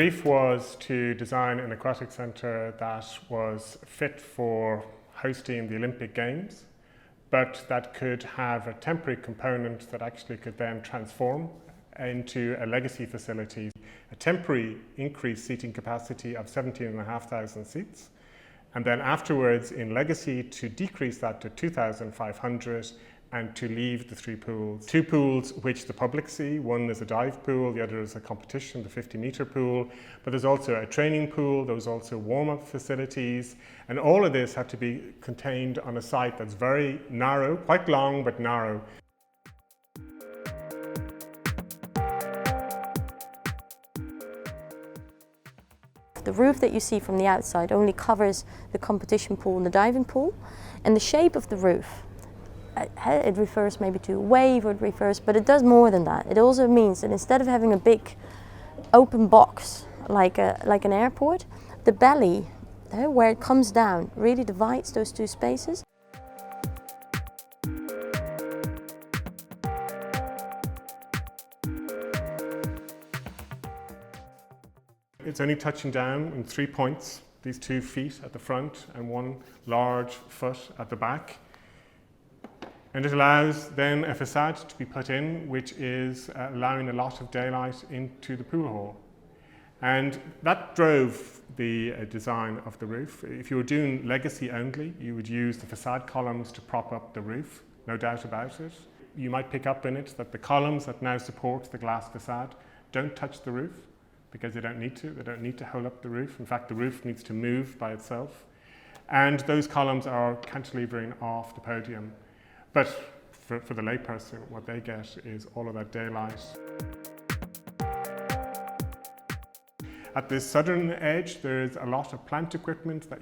brief was to design an aquatic centre that was fit for hosting the Olympic Games, but that could have a temporary component that actually could then transform into a legacy facility, a temporary increased seating capacity of 17,500 seats, and then afterwards in legacy to decrease that to 2,500 and to leave the three pools. Two pools which the public see. One is a dive pool, the other is a competition, the 50-metre pool. But there's also a training pool, there's also warm-up facilities, and all of this had to be contained on a site that's very narrow, quite long but narrow. The roof that you see from the outside only covers the competition pool and the diving pool, and the shape of the roof, it refers maybe to a wave, or it refers, but it does more than that. It also means that instead of having a big open box like an airport, the belly, where it comes down, really divides those two spaces. It's only touching down in 3 points, these 2 feet at the front and 1 large foot at the back. And it allows then a facade to be put in, which is allowing a lot of daylight into the pool hall. And that drove the design of the roof. If you were doing legacy only, you would use the facade columns to prop up the roof, no doubt about it. You might pick up in it that the columns that now support the glass facade don't touch the roof, because they don't need to. They don't need to hold up the roof. In fact, the roof needs to move by itself. And those columns are cantilevering off the podium. But for the layperson, what they get is all of that daylight. At the southern edge, there's a lot of plant equipment that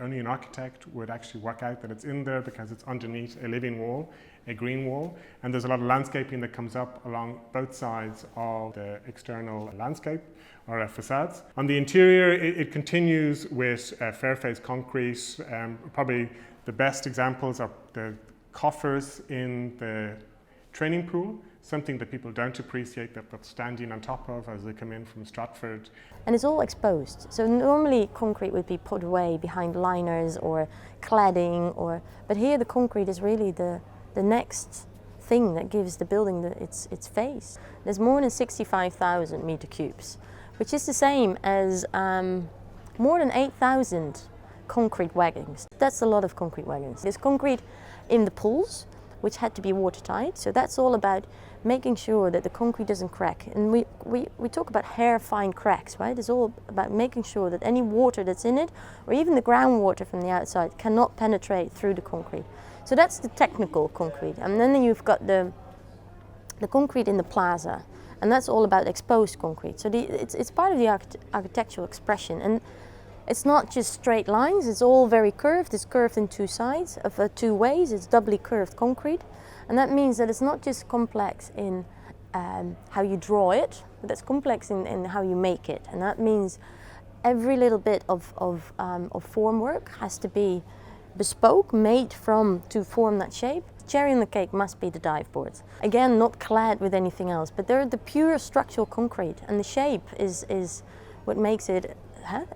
only an architect would actually work out that it's in there, because it's underneath a living wall, a green wall. And there's a lot of landscaping that comes up along both sides of the external landscape or facades. On the interior, it continues with fair face concrete. Probably the best examples are the coffers in the training pool, something that people don't appreciate, that they're standing on top of as they come in from Stratford. And it's all exposed. So normally concrete would be put away behind liners or cladding, but here the concrete is really the next thing that gives the building its face. There's more than 65,000 meter cubes, which is the same as more than 8,000 concrete wagons. That's a lot of concrete wagons. There's concrete in the pools, which had to be watertight. So that's all about making sure that the concrete doesn't crack. And we talk about hair-fine cracks, right? It's all about making sure that any water that's in it, or even the groundwater from the outside, cannot penetrate through the concrete. So that's the technical concrete. And then you've got the concrete in the plaza, and that's all about exposed concrete. So it's part of the architectural expression. And it's not just straight lines, it's all very curved. It's curved in 2 sides, of 2 ways. It's doubly curved concrete. And that means that it's not just complex in how you draw it, but it's complex in how you make it. And that means every little bit of formwork has to be bespoke, made to form that shape. Cherry on the cake must be the dive boards. Again, not clad with anything else, but they're the pure structural concrete. And the shape is what makes it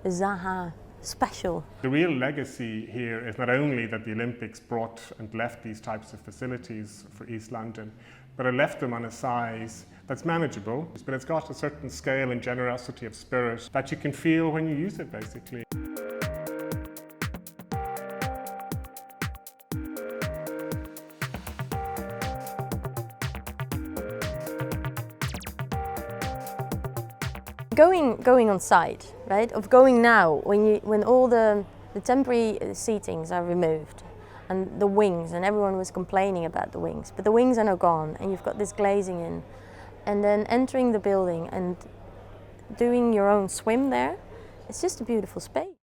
Zaha special. The real legacy here is not only that the Olympics brought and left these types of facilities for East London, but it left them on a size that's manageable, but it's got a certain scale and generosity of spirit that you can feel when you use it, basically. Going on site, right? Of going now, when all the temporary seatings are removed, and the wings, and everyone was complaining about the wings, but the wings are now gone, and you've got this glazing in, and then entering the building and doing your own swim there, it's just a beautiful space.